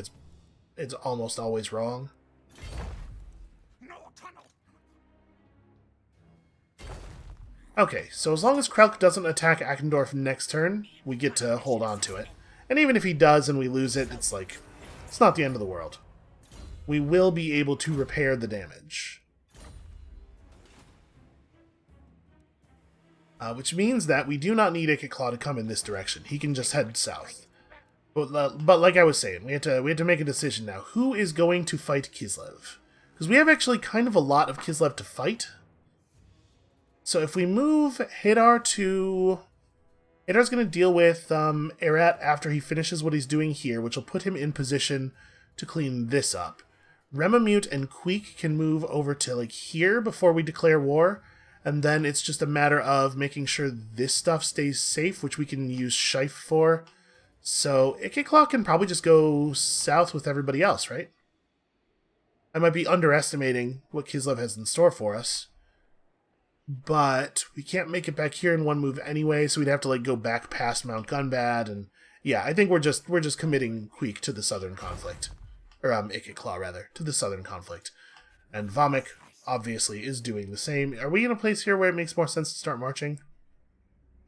Speaker 1: it's almost always wrong. Okay, so as long as Krelk doesn't attack Akendorf next turn, we get to hold on to it. And even if he does and we lose it, it's like, it's not the end of the world. We will be able to repair the damage. Which means that we do not need Ikitclaw to come in this direction. He can just head south. But like I was saying, we had to make a decision now. Who is going to fight Kislev? Because we have actually kind of a lot of Kislev to fight. So if we move Hadar to... Hadar's going to deal with Erat after he finishes what he's doing here, which will put him in position to clean this up. Remamute and Queek can move over to like here before we declare war, and then it's just a matter of making sure this stuff stays safe, which we can use Shife for. So Ikitclaw can probably just go south with everybody else, right? I might be underestimating what Kislev has in store for us. But we can't make it back here in one move anyway, so we'd have to like go back past Mount Gunbad, and yeah, I think we're just committing Queek to the southern conflict. Or Ikitclaw rather, to the southern conflict. And Vomik obviously is doing the same. Are we in a place here where it makes more sense to start marching?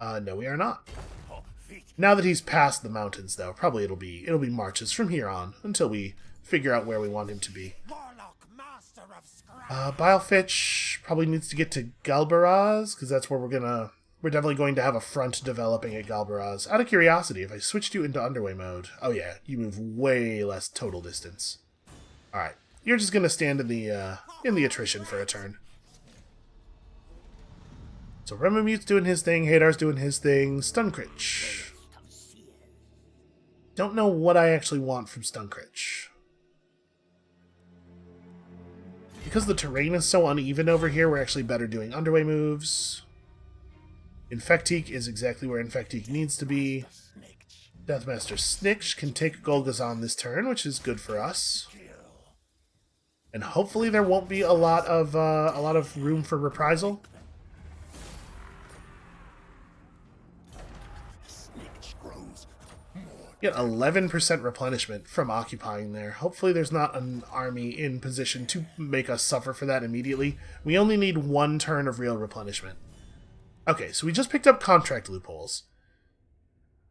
Speaker 1: No, we are not. Now that he's past the mountains though, probably it'll be marches from here on until we figure out where we want him to be. Bilefitch probably needs to get to Galbaraz, because that's where we're definitely going to have a front developing at Galbaraz. Out of curiosity, if I switched you into underway mode, oh yeah, you move way less total distance. Alright, you're just gonna stand in the attrition for a turn. So Remamute's doing his thing, Hadar's doing his thing, Stunkritch. Don't know what I actually want from Stunkritch. Because the terrain is so uneven over here, we're actually better doing underway moves. Infectique is exactly where Infectique needs to be. Deathmaster Snitch can take Golgazon this turn, which is good for us. And hopefully there won't be a lot of room for reprisal. Get 11% replenishment from occupying there. Hopefully there's not an army in position to make us suffer for that immediately. We only need 1 turn of real replenishment. Okay, so we just picked up contract loopholes.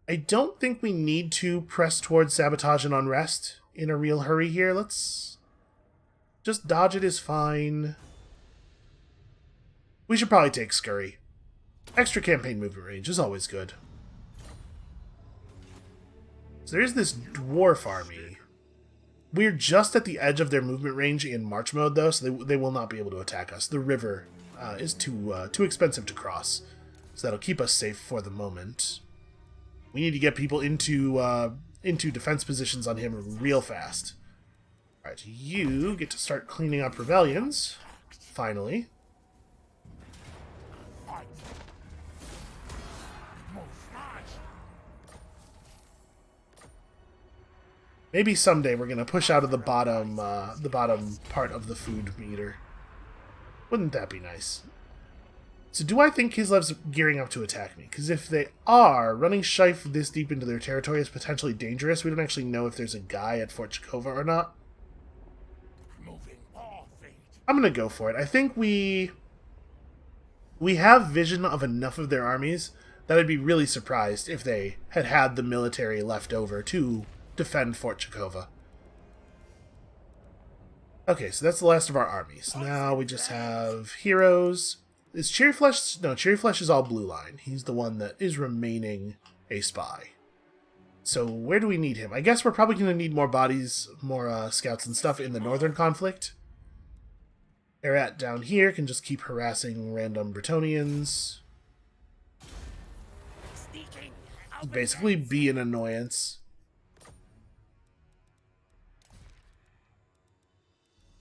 Speaker 1: I don't think we need to press towards sabotage and unrest in a real hurry here. Let's just dodge it is fine. We should probably take Scurry. Extra campaign movement range is always good. So there's this dwarf army. We're just at the edge of their movement range in March mode, though, so they will not be able to attack us. The river is too expensive to cross, so that'll keep us safe for the moment. We need to get people into defense positions on him real fast. Alright, you get to start cleaning up rebellions, finally. Maybe someday we're gonna push out of the bottom part of the food meter. Wouldn't that be nice? So do I think Kislev's gearing up to attack me? Because if they are, running Scheif this deep into their territory is potentially dangerous. We don't actually know if there's a guy at Fort Chakova or not. I'm gonna go for it. I think we have vision of enough of their armies that I'd be really surprised if they had the military left over to defend Fort Chakova. Okay, so that's the last of our armies. Now we just have heroes. Is Cherryflesh? No, Cherryflesh is all blue line. He's the one that is remaining a spy. So where do we need him? I guess we're probably going to need more bodies, more scouts and stuff in the northern conflict. Erat down here can just keep harassing random Bretonnians. Basically be an annoyance.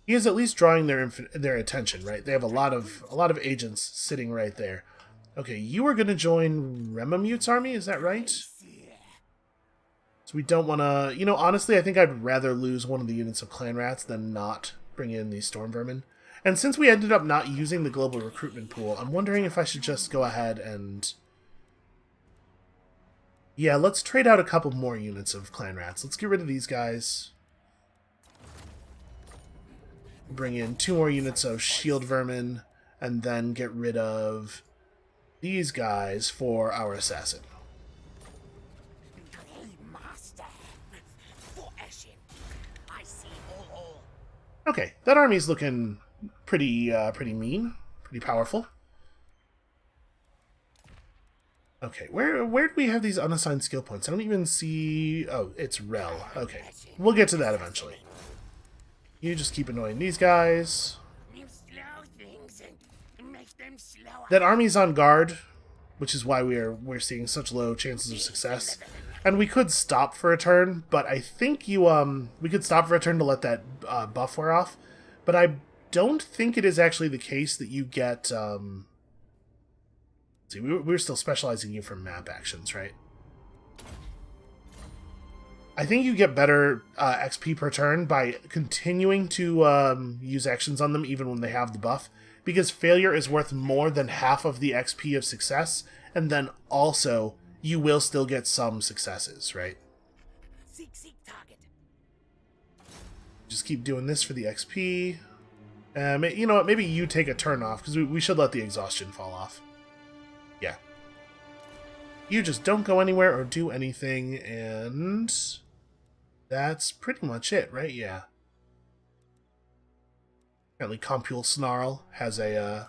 Speaker 1: He is at least drawing their attention, right? They have a lot of agents sitting right there. Okay, you are going to join Remamute's army, is that right? So we don't want to... You know, honestly, I think I'd rather lose one of the units of clan rats than not bring in these storm vermin. And since we ended up not using the global recruitment pool, I'm wondering if I should just go ahead and... Yeah, let's trade out a couple more units of clan rats. Let's get rid of these guys. Bring in 2 more units of shield vermin, and then get rid of these guys for our assassin. Okay, that army's looking pretty mean, pretty powerful. Okay, where do we have these unassigned skill points? I don't even see... Oh, it's Rel. Okay, we'll get to that eventually. You just keep annoying these guys. That army's on guard, which is why we're seeing such low chances of success. And we could stop for a turn, but I think we could stop for a turn to let that buff wear off. But I don't think it is actually the case that you get... See, we're still specializing you for map actions, right? I think you get better XP per turn by continuing to use actions on them even when they have the buff, because failure is worth more than half of the XP of success, and then also you will still get some successes, right? Just keep doing this for the XP. You know what, maybe you take a turn off, because we should let the exhaustion fall off. Yeah. You just don't go anywhere or do anything, and... that's pretty much it, right? Yeah. Apparently Compule Snarl has a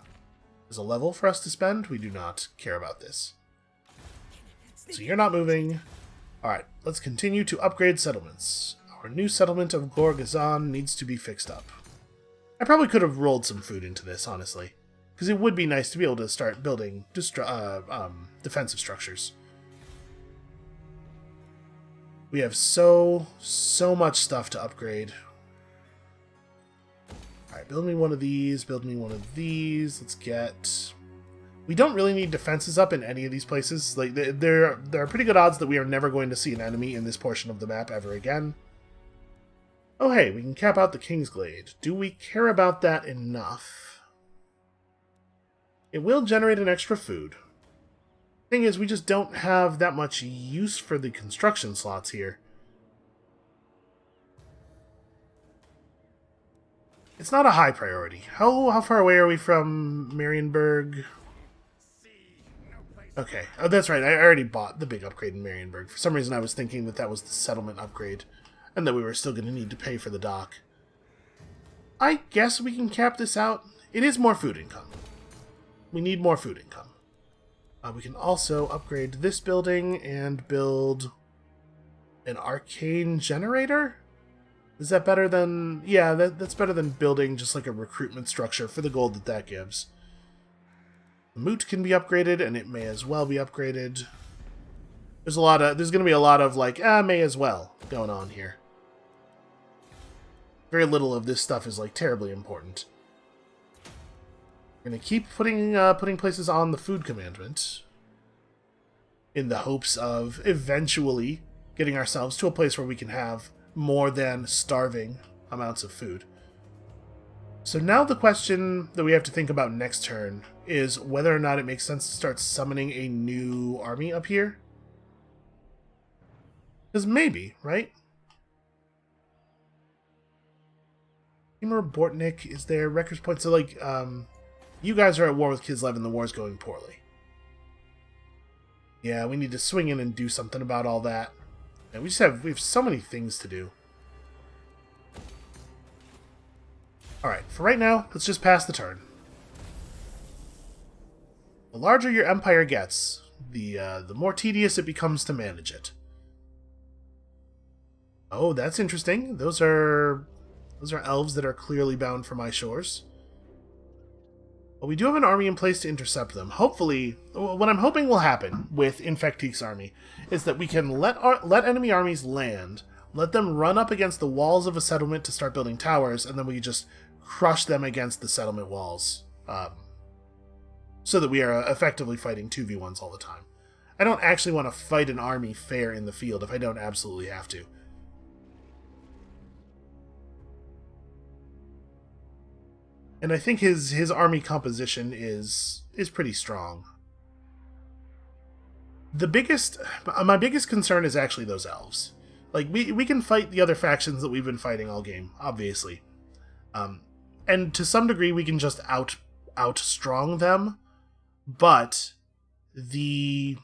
Speaker 1: level for us to spend. We do not care about this. So you're not moving. Alright, let's continue to upgrade settlements. Our new settlement of Gorgazan needs to be fixed up. I probably could have rolled some food into this, honestly. Because it would be nice to be able to start building defensive structures. We have so much stuff to upgrade. Alright, build me one of these, build me one of these. Let's get... We don't really need defenses up in any of these places. Like there are pretty good odds that we are never going to see an enemy in this portion of the map ever again. Oh hey, we can cap out the Kingsglade. Do we care about that enough? It will generate an extra food. Thing is, we just don't have that much use for the construction slots here. It's not a high priority. How far away are we from Marienburg? Okay. Oh, that's right. I already bought the big upgrade in Marienburg. For some reason, I was thinking that that was the settlement upgrade, and that we were still going to need to pay for the dock. I guess we can cap this out. It is more food income. We need more food income. We can also upgrade this building and build an arcane generator? Is that better than... Yeah, that's better than building just like a recruitment structure for the gold that that gives. The moot can be upgraded, and it may as well be upgraded. There's going to be a lot of like, may as well going on here. Very little of this stuff is like terribly important. We're going to keep putting places on the food commandment in the hopes of eventually getting ourselves to a place where we can have more than starving amounts of food. So now the question that we have to think about next turn is whether or not it makes sense to start summoning a new army up here. Because maybe, right? Timur Bortnik is there. Records point. So, like, you guys are at war with Kislev and the war's going poorly. Yeah, we need to swing in and do something about all that. And we have so many things to do. Alright, for right now, let's just pass the turn. The larger your empire gets, the more tedious it becomes to manage it. Oh, that's interesting. Those are elves that are clearly bound for my shores. But we do have an army in place to intercept them. Hopefully, what I'm hoping will happen with Infecteek's army is that we can let enemy armies land, let them run up against the walls of a settlement to start building towers, and then we just crush them against the settlement walls, so that we are effectively fighting 2v1s all the time. I don't actually want to fight an army fair in the field if I don't absolutely have to. And I think his army composition is pretty strong. My biggest concern is actually those elves. Like, we can fight the other factions that we've been fighting all game, obviously. And to some degree, we can just out-strong them. But the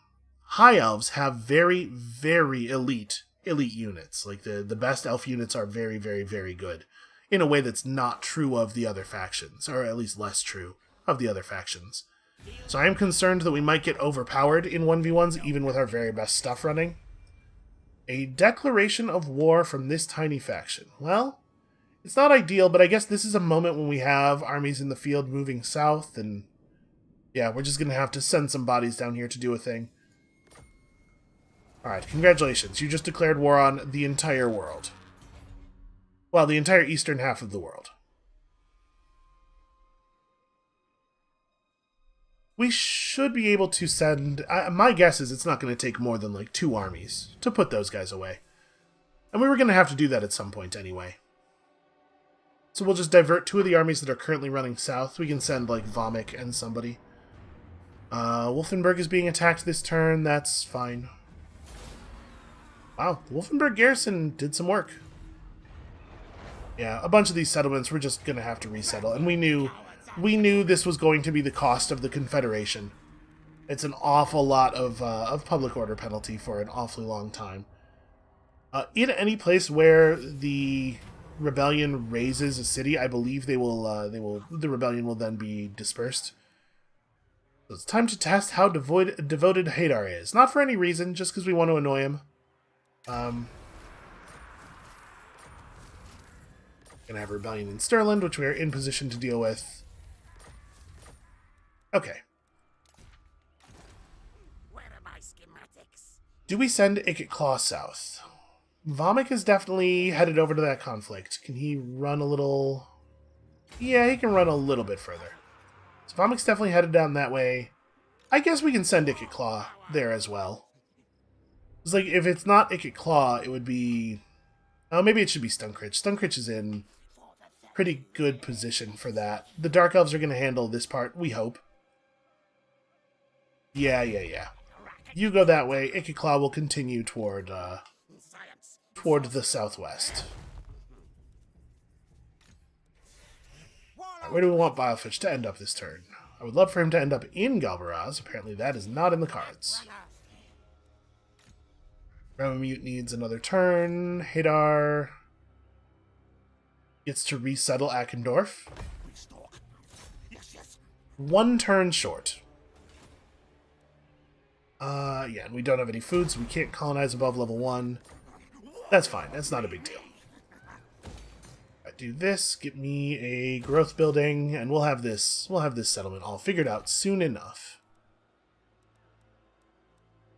Speaker 1: High Elves have very, very elite units. Like, the best elf units are very, very, very good. In a way that's not true of the other factions, or at least less true of the other factions. So I am concerned that we might get overpowered in 1v1s, even with our very best stuff running. A declaration of war from this tiny faction. Well, it's not ideal, but I guess this is a moment when we have armies in the field moving south, and yeah, we're just going to have to send some bodies down here to do a thing. Alright, congratulations. You just declared war on the entire world. Well, the entire eastern half of the world. We should be able to send... my guess is it's not going to take more than like 2 armies to put those guys away. And we were going to have to do that at some point anyway. So we'll just divert 2 of the armies that are currently running south. We can send like Vomik and somebody. Wolfenburg is being attacked this turn. That's fine. Wow, the Wolfenburg garrison did some work. Yeah, a bunch of these settlements we're just going to have to resettle. And we knew this was going to be the cost of the Confederation. It's an awful lot of public order penalty for an awfully long time. In any place where the rebellion raises a city, I believe the rebellion will then be dispersed. So it's time to test how devoted Hadar is. Not for any reason, just because we want to annoy him. Gonna have a rebellion in Stirland, which we are in position to deal with. Okay.
Speaker 2: Where are my schematics?
Speaker 1: Do we send Ikit Claw south? Vomik is definitely headed over to that conflict. Can he run a little... Yeah, he can run a little bit further. So Vomik's definitely headed down that way. I guess we can send Ikit Claw there as well. It's like, if it's not Ikit Claw, it would be Oh, maybe it should be Stunkritch. Stunkritch is in pretty good position for that. The Dark Elves are going to handle this part, we hope. Yeah. You go that way. Ikiclaw will continue toward the southwest. Right, where do we want Bilefish to end up this turn? I would love for him to end up in Galvaraz. Apparently that is not in the cards. Remamute needs another turn. Hadar gets to resettle Akendorf. 1 turn short. Yeah, and we don't have any food, so we can't colonize above level 1. That's fine. That's not a big deal. Right, do this. Get me a growth building, and we'll have this settlement all figured out soon enough.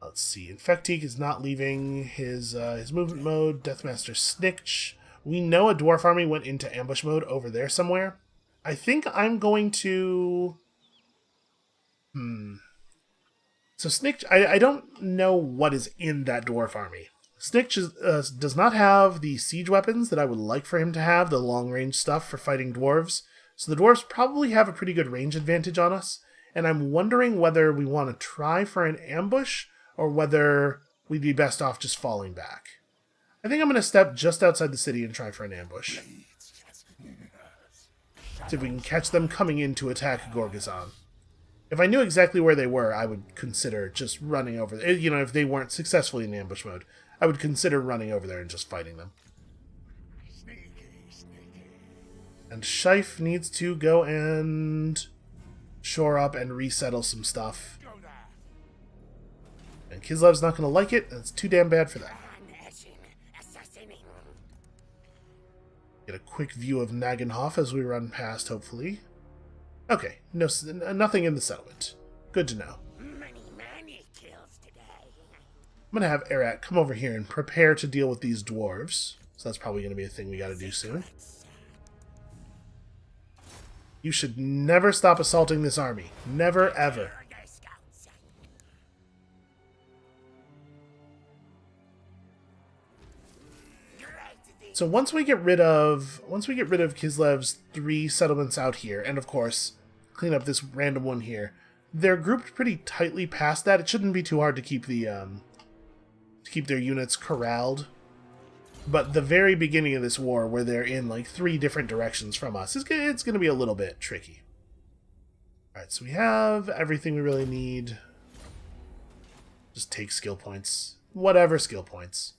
Speaker 1: Let's see. Infectique is not leaving his movement mode. Deathmaster Snitch. We know a dwarf army went into ambush mode over there somewhere. I think I'm going to... So Snitch, I don't know what is in that dwarf army. Snitch does not have the siege weapons that I would like for him to have, the long-range stuff for fighting dwarves. So the dwarves probably have a pretty good range advantage on us, and I'm wondering whether we want to try for an ambush or whether we'd be best off just falling back. I think I'm going to step just outside the city and try for an ambush. See if we can catch them coming in to attack Gorgazon. If I knew exactly where they were, I would consider just running over there. You know, if they weren't successfully in ambush mode, I would consider running over there and just fighting them. And Scheif needs to go and shore up and resettle some stuff. And Kislev's not going to like it. That's too damn bad for that. Get a quick view of Nagenhof as we run past, hopefully. Okay, nothing in the settlement. Good to know.
Speaker 2: Many kills today.
Speaker 1: I'm going to have Erat come over here and prepare to deal with these dwarves. So that's probably going to be a thing we got to do soon. You should never stop assaulting this army. Never, ever. So once we get rid of Kislev's 3 settlements out here, and of course clean up this random one here, they're grouped pretty tightly past that. It shouldn't be too hard to keep their units corralled. But the very beginning of this war, where they're in like 3 different directions from us, it's going to be a little bit tricky. All right, so we have everything we really need. Just take skill points, whatever skill points.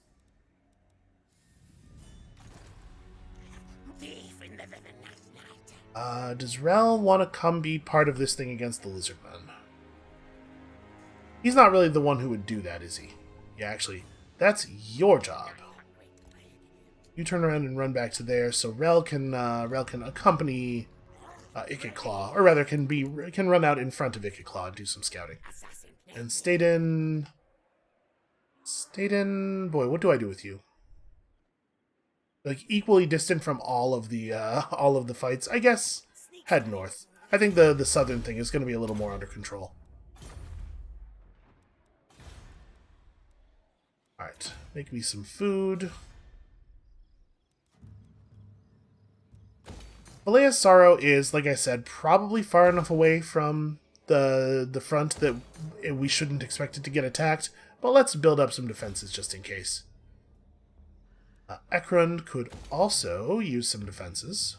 Speaker 1: Does Rel want to come be part of this thing against the Lizardmen? He's not really the one who would do that, is he? Yeah, actually, that's your job. You turn around and run back to there, so Rel can accompany Ikiclaw, or rather, can run out in front of Ikiclaw and do some scouting. And Staden, boy, what do I do with you? Like equally distant from all of the fights, I guess. Head north. I think the southern thing is going to be a little more under control. All right, make me some food. Valea's Sorrow is, like I said, probably far enough away from the front that we shouldn't expect it to get attacked. But let's build up some defenses just in case. Ekrund could also use some defenses.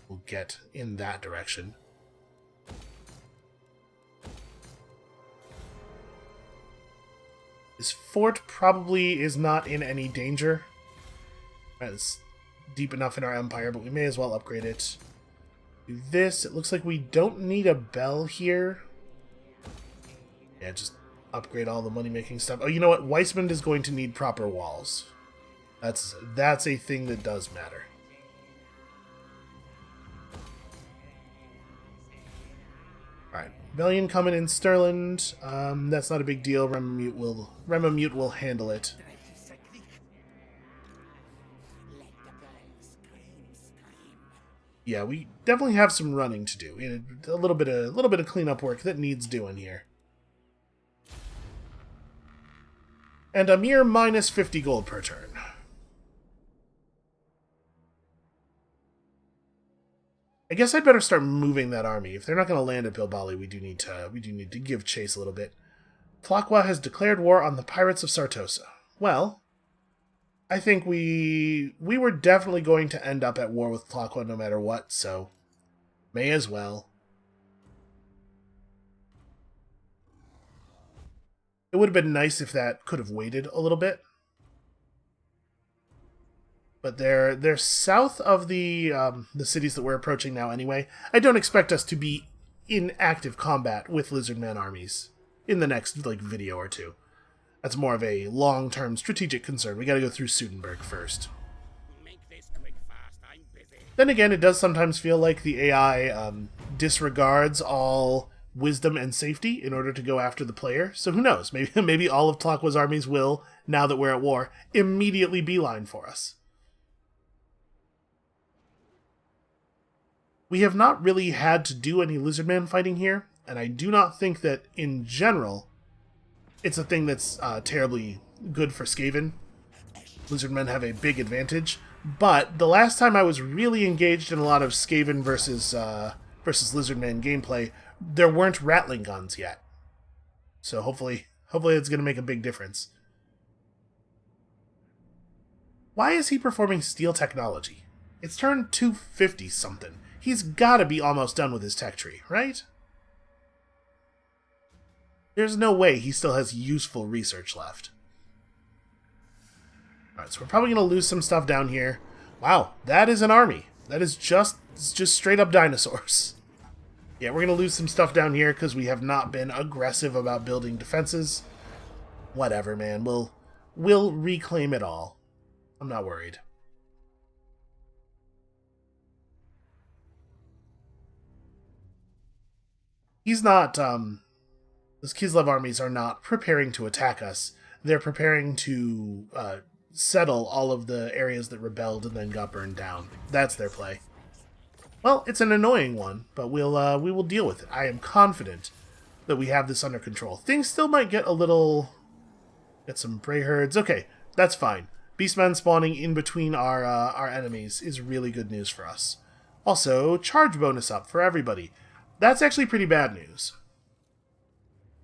Speaker 1: We'll get in that direction. This fort probably is not in any danger. It's deep enough in our empire, but we may as well upgrade it. Do this. It looks like we don't need a bell here. Yeah, just upgrade all the money-making stuff. Oh, you know what? Weissmund is going to need proper walls. That's a thing that does matter. Alright, Rebellion coming in Stirland. That's not a big deal. Remamute will handle it. Yeah, we definitely have some running to do. A little bit of cleanup work that needs doing here. And a mere minus 50 gold per turn. I guess I'd better start moving that army. If they're not going to land at Bilbali, we do need to give chase a little bit. Tlaqua has declared war on the pirates of Sartosa. Well, I think we were definitely going to end up at war with Tlaqua no matter what, so may as well. It would have been nice if that could have waited a little bit. But they're south of the cities that we're approaching now anyway. I don't expect us to be in active combat with Lizardman armies in the next video or two. That's more of a long-term strategic concern. We gotta go through Sudenburg first.
Speaker 2: Make this quick fast, I'm busy.
Speaker 1: Then again, it does sometimes feel like the AI disregards all wisdom and safety in order to go after the player. So who knows? Maybe all of Tlaqwa's armies will, now that we're at war, immediately beeline for us. We have not really had to do any Lizardman fighting here, and I do not think that, in general, it's a thing that's terribly good for Skaven. Lizardmen have a big advantage, but the last time I was really engaged in a lot of Skaven versus Lizardman gameplay, there weren't Ratling guns yet. So hopefully it's going to make a big difference. Why is he performing steel technology? It's turned 250-something. He's got to be almost done with his tech tree, right? There's no way he still has useful research left. Alright, so we're probably going to lose some stuff down here. Wow, that is an army. That is just straight up dinosaurs. Yeah, we're going to lose some stuff down here because we have not been aggressive about building defenses. Whatever, man. We'll reclaim it all. I'm not worried. He's not, those Kislev armies are not preparing to attack us. They're preparing to settle all of the areas that rebelled and then got burned down. That's their play. Well, it's an annoying one, but we will deal with it. I am confident that we have this under control. Things still might get a little... Get some prey herds. Okay, that's fine. Beastmen spawning in between our enemies is really good news for us. Also, charge bonus up for everybody. That's actually pretty bad news.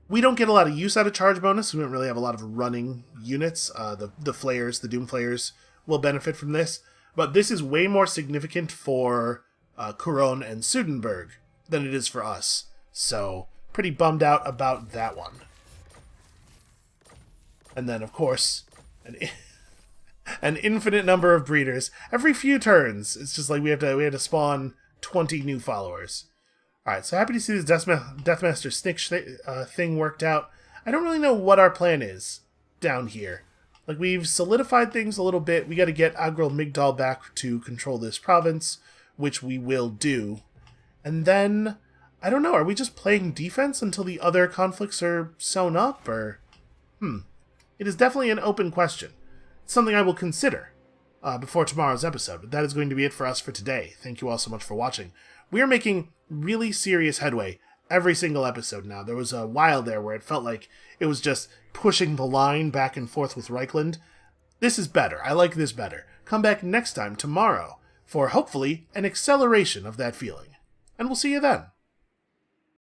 Speaker 1: We don't get a lot of use out of charge bonus. We don't really have a lot of running units. The Flayers, the Doom Flayers, will benefit from this. But this is way more significant for Couronne and Sudenburg than it is for us. So, pretty bummed out about that one. And then, of course, an infinite number of breeders. Every few turns, it's just like we have to spawn 20 new followers. Alright, so happy to see this Deathmaster Snick thing worked out. I don't really know what our plan is down here. Like, we've solidified things a little bit. We got to get Agril Migdal back to control this province, which we will do. And then, I don't know, are we just playing defense until the other conflicts are sewn up, or... It is definitely an open question. It's something I will consider before tomorrow's episode, but that is going to be it for us for today. Thank you all so much for watching. We are making really serious headway every single episode now. There was a while there where it felt like it was just pushing the line back and forth with Reichland. This is better. I like this better. Come back next time, tomorrow, for hopefully an acceleration of that feeling. And we'll see you then.